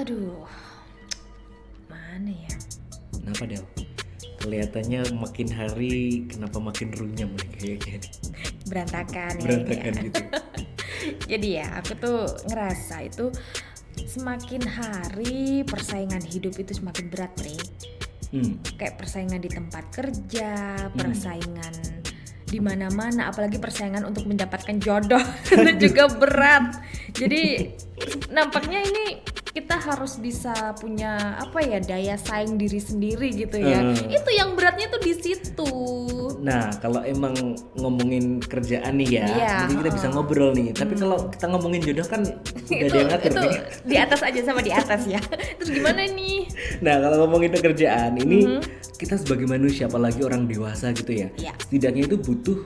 Aduh, mana ya? Kenapa Del? Kelihatannya makin hari kenapa makin runyam nih kayaknya. Berantakan Berantakan ya. gitu. Jadi ya, aku tuh ngerasa itu semakin hari persaingan hidup itu semakin berat, Bre. Kayak persaingan di tempat kerja, persaingan di mana-mana, apalagi persaingan untuk mendapatkan jodoh itu juga berat. Jadi nampaknya ini kita harus bisa punya daya saing diri sendiri gitu ya. Itu yang beratnya tuh di situ. Nah, kalau emang ngomongin kerjaan nih ya, Iya, jadi kita bisa ngobrol nih. Tapi kalau kita ngomongin jodoh kan udah ada yang ngatur itu nih. di atas aja sama di atas ya. Terus gimana nih? Nah, kalau ngomongin kerjaan ini kita sebagai manusia, apalagi orang dewasa gitu ya, Iya. setidaknya itu butuh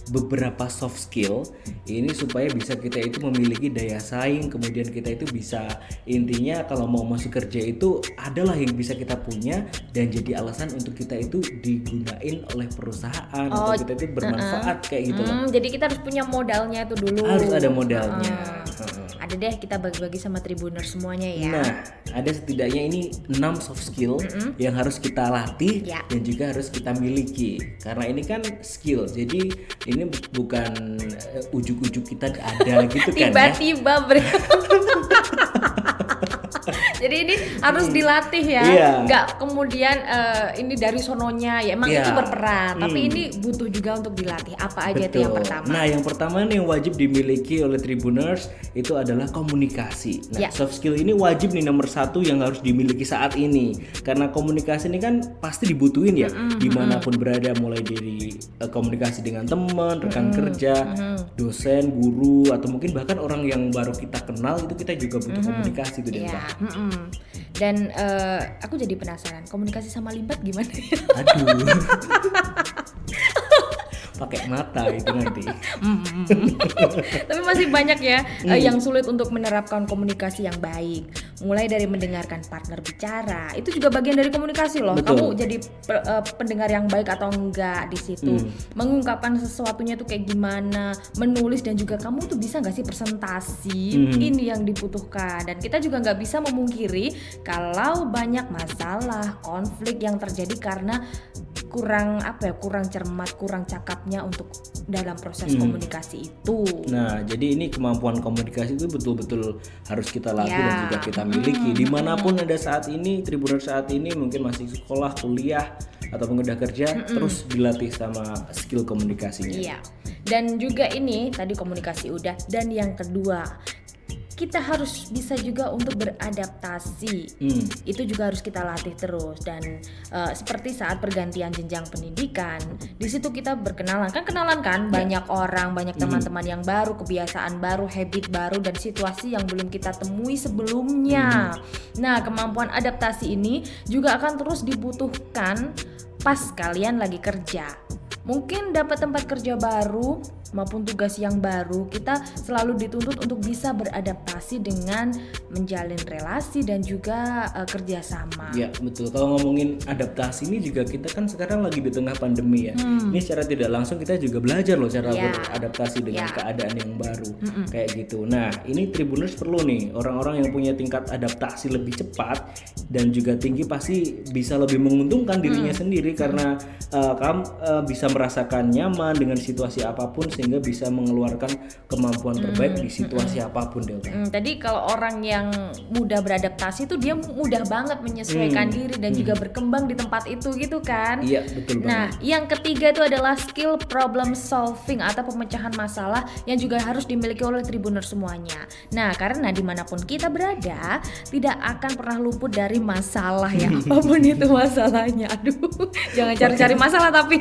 beberapa soft skill ini supaya bisa kita itu memiliki daya saing, kemudian kita itu bisa, intinya kalau mau masuk kerja itu adalah yang bisa kita punya dan jadi alasan untuk kita itu digunain oleh perusahaan atau kita itu bermanfaat kayak gitu loh. Jadi kita harus punya modalnya itu dulu. Harus ada modalnya. Ada deh, kita bagi-bagi sama Tribuners semuanya ya. Nah, ada setidaknya ini 6 soft skill yang harus kita latih Ya. dan juga harus kita miliki. Karena ini kan skill, jadi ini bukan ujuk-ujuk kita ada gitu kan ya. Tiba-tiba jadi ini harus dilatih ya. Iya. Nggak kemudian ini dari sononya ya emang Iya. itu berperan. Tapi ini butuh juga untuk dilatih. Apa aja itu yang pertama? Nah, yang pertama nih yang wajib dimiliki oleh Tribuners itu adalah komunikasi. Nah, Ya. soft skill ini wajib nih nomor 1 yang harus dimiliki saat ini. Karena komunikasi ini kan pasti dibutuhin ya, dimanapun berada, mulai dari komunikasi dengan teman, rekan kerja, dosen, guru, atau mungkin bahkan orang yang baru kita kenal itu kita juga butuh komunikasi itu Iya. Delta. Dan aku jadi penasaran, komunikasi sama limbat gimana ya? Aduh. Pakai mata itu nanti. Tapi masih banyak ya yang sulit untuk menerapkan komunikasi yang baik. Mulai dari mendengarkan partner bicara, itu juga bagian dari komunikasi loh. Betul. Kamu jadi pendengar yang baik atau enggak di situ. Mengungkapkan sesuatunya tuh kayak gimana, menulis, dan juga kamu tuh bisa nggak sih presentasi. Ini yang dibutuhkan. Dan kita juga nggak bisa memungkiri kalau banyak masalah, konflik yang terjadi karena kurang cermat, kurang cakapnya untuk dalam proses komunikasi itu. Nah, jadi ini kemampuan komunikasi itu betul-betul harus kita latih Ya. dan juga kita miliki. Dimanapun ada saat ini, Tribuner saat ini mungkin masih sekolah, kuliah, ataupun udah kerja, terus dilatih sama skill komunikasinya. Iya. Dan juga ini tadi komunikasi udah. Dan yang kedua, kita harus bisa juga untuk beradaptasi. Itu juga harus kita latih terus. Dan seperti saat pergantian jenjang pendidikan, di situ kita berkenalan kan banyak orang, banyak teman-teman yang baru, kebiasaan baru, habit baru, dan situasi yang belum kita temui sebelumnya. Nah, kemampuan adaptasi ini juga akan terus dibutuhkan pas kalian lagi kerja. Mungkin dapat tempat kerja baru maupun tugas yang baru, kita selalu dituntut untuk bisa beradaptasi dengan menjalin relasi dan juga kerjasama. Ya, betul. Kalau ngomongin adaptasi ini juga kita kan sekarang lagi di tengah pandemi ya. Ini secara tidak langsung kita juga belajar loh cara beradaptasi dengan keadaan yang baru. Kayak gitu. Nah, ini Tribuners perlu nih orang-orang yang punya tingkat adaptasi lebih cepat dan juga tinggi, pasti bisa lebih menguntungkan dirinya sendiri karena kamu bisa merasakan nyaman dengan situasi apapun sehingga bisa mengeluarkan kemampuan terbaik di situasi apapun, Delta. Tadi kalau orang yang mudah beradaptasi itu dia mudah banget menyesuaikan diri dan juga berkembang di tempat itu gitu kan. Iya, betul banget. Nah, yang ketiga itu adalah skill problem solving atau pemecahan masalah yang juga harus dimiliki oleh Tribuner semuanya. Nah, karena dimanapun kita berada, tidak akan pernah luput dari masalah ya, apapun itu masalahnya. Aduh, jangan cari-cari masalah tapi.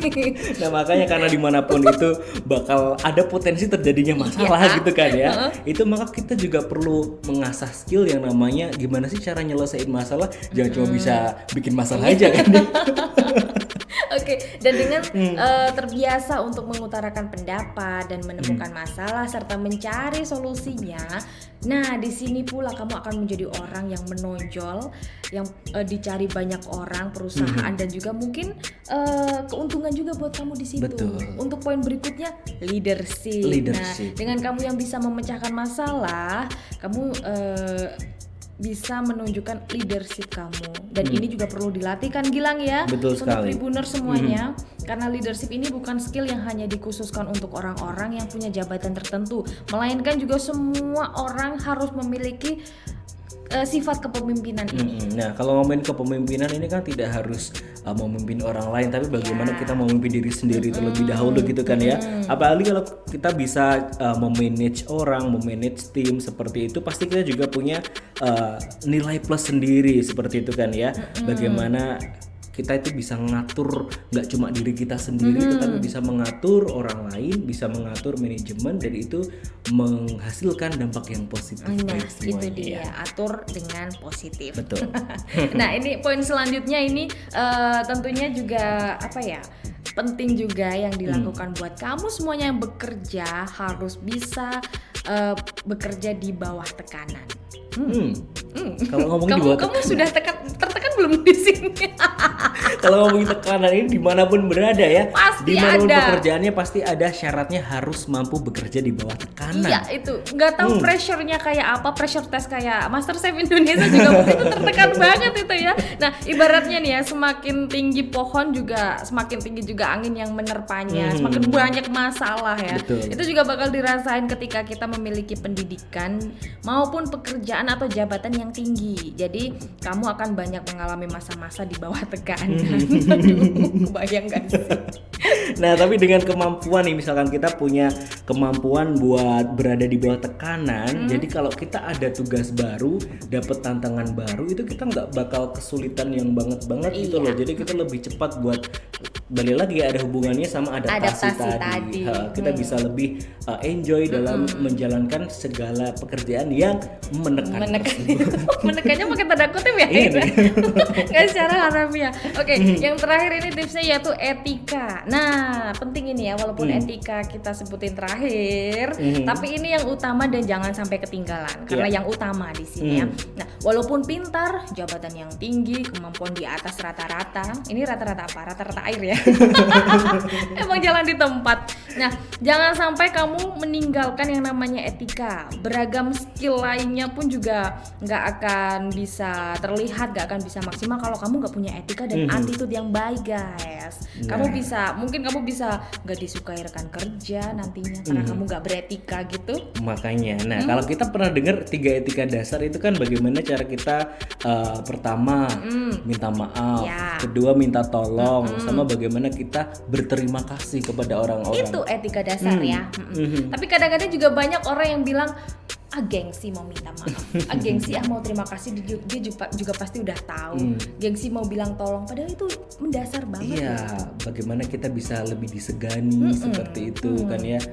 Nah, makanya karena dimanapun itu bakal ada potensi terjadinya masalah gitu kan ya. Itu maka kita juga perlu mengasah skill yang namanya gimana sih cara nyelesain masalah. Jangan cuma bisa bikin masalah aja kan. Oke, dan dengan terbiasa untuk mengutarakan pendapat dan menemukan masalah serta mencari solusinya, nah di sini pula kamu akan menjadi orang yang menonjol, yang dicari banyak orang, perusahaan, dan juga mungkin keuntungan juga buat kamu di situ. Betul. Untuk poin berikutnya, leadership. Nah, dengan kamu yang bisa memecahkan masalah, kamu bisa menunjukkan leadership kamu. Dan ini juga perlu dilatih kan Gilang ya. Betul untuk sekali. Tribuners semuanya. Karena leadership ini bukan skill yang hanya dikhususkan untuk orang-orang yang punya jabatan tertentu, melainkan juga semua orang harus memiliki sifat kepemimpinan ini. Nah, kalau ngomongin kepemimpinan ini kan tidak harus memimpin orang lain, tapi bagaimana kita memimpin diri sendiri terlebih dahulu gitu kan ya. Apalagi kalau kita bisa memanage orang, memanage tim seperti itu, pasti kita juga punya nilai plus sendiri seperti itu kan ya. Bagaimana kita itu bisa mengatur nggak cuma diri kita sendiri, tetapi bisa mengatur orang lain, bisa mengatur manajemen, dan itu menghasilkan dampak yang positif. Nah, itu dia, atur dengan positif. Betul. Nah, ini poin selanjutnya ini tentunya juga penting juga yang dilakukan buat kamu semuanya yang bekerja, harus bisa bekerja di bawah tekanan. Kalau ngomongin kamu sudah tertekan belum di sini? Kalau ngomongin tekanan ini dimanapun berada ya, pasti dimanapun ada. pekerjaannya pasti ada syaratnya harus mampu bekerja di bawah tekanan. Iya, itu nggak tahu pressure-nya kayak apa, pressure test kayak MasterChef Indonesia juga itu tertekan banget itu ya. Nah, ibaratnya nih ya, semakin tinggi pohon juga semakin tinggi juga angin yang menerpanya, semakin banyak masalah ya. Betul. Itu juga bakal dirasain ketika kita memiliki pendidikan maupun pekerjaan atau jabatan yang tinggi. Jadi kamu akan banyak mengalami masa-masa di bawah tekanan. Aduh, kebayang gak sih? Nah, tapi dengan kemampuan nih, misalkan kita punya kemampuan buat berada di bawah tekanan, jadi kalau kita ada tugas baru, dapat tantangan baru, itu kita nggak bakal kesulitan yang banget gitu loh. Jadi kita lebih cepat buat, balik lagi ada hubungannya sama adaptasi tadi. Kita bisa lebih enjoy dalam menjalankan segala pekerjaan yang menekan. Menekannya pakai tanda kutip ya? Nggak secara harfiah. Oke, yang terakhir ini tipsnya yaitu etika. Nah, penting ini ya, walaupun etika kita sebutin terakhir, tapi ini yang utama dan jangan sampai ketinggalan karena yang utama di sini ya. Nah, walaupun pintar, jabatan yang tinggi, kemampuan di atas rata-rata. Ini rata-rata apa? Rata-rata air ya. Emang jalan di tempat. Nah, jangan sampai kamu meninggalkan yang namanya etika. Beragam skill lainnya pun juga nggak akan bisa terlihat, nggak akan bisa maksimal kalau kamu nggak punya etika dan attitude yang baik, guys. Mungkin kamu bisa nggak disukai rekan kerja nantinya karena kamu nggak beretika gitu. Makanya, kalau kita pernah dengar 3 etika dasar itu kan bagaimana cara kita pertama minta maaf, kedua minta tolong, sama bagaimana kita berterima kasih kepada orang-orang. Itu etika dasar ya. Tapi kadang-kadang juga banyak orang yang bilang gengsi mau minta maaf, gengsi mau terima kasih, dia juga pasti udah tahu. Gengsi mau bilang tolong, padahal itu mendasar banget. Iya, bagaimana kita bisa lebih disegani seperti itu kan ya.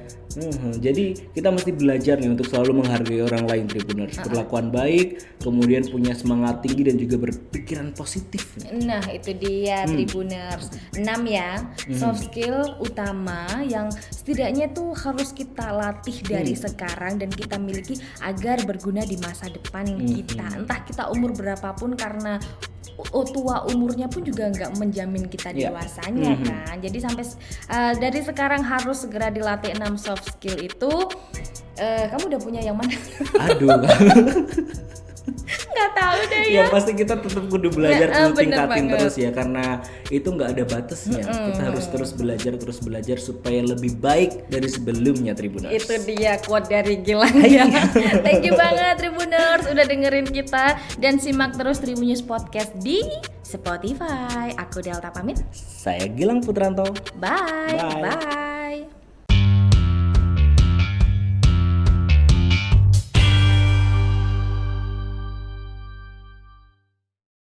Jadi kita mesti belajar nih untuk selalu menghargai orang lain, Tribuners. Berlakuan baik, kemudian punya semangat tinggi dan juga berpikiran positif. Nah, itu dia Tribuners. 6 ya, soft skill utama yang setidaknya tuh harus kita latih dari sekarang dan kita miliki agar berguna di masa depan kita. Entah kita umur berapapun, karena tua umurnya pun juga nggak menjamin kita dewasanya kan. Jadi sampai dari sekarang harus segera dilatih 6 soft skill itu. Kamu udah punya yang mana? Aduh. Nggak tahu deh ya. Pasti kita tetap kudu belajar, kudu tingkatin banget. terus ya, karena itu nggak ada batasnya. Kita harus terus belajar supaya lebih baik dari sebelumnya, Tribuners. Itu dia quote dari Gilang ya. Thank you banget Tribuners udah dengerin kita dan simak terus Tribunnews Podcast di Spotify. Aku Delta pamit. Saya Gilang Putranto. Bye.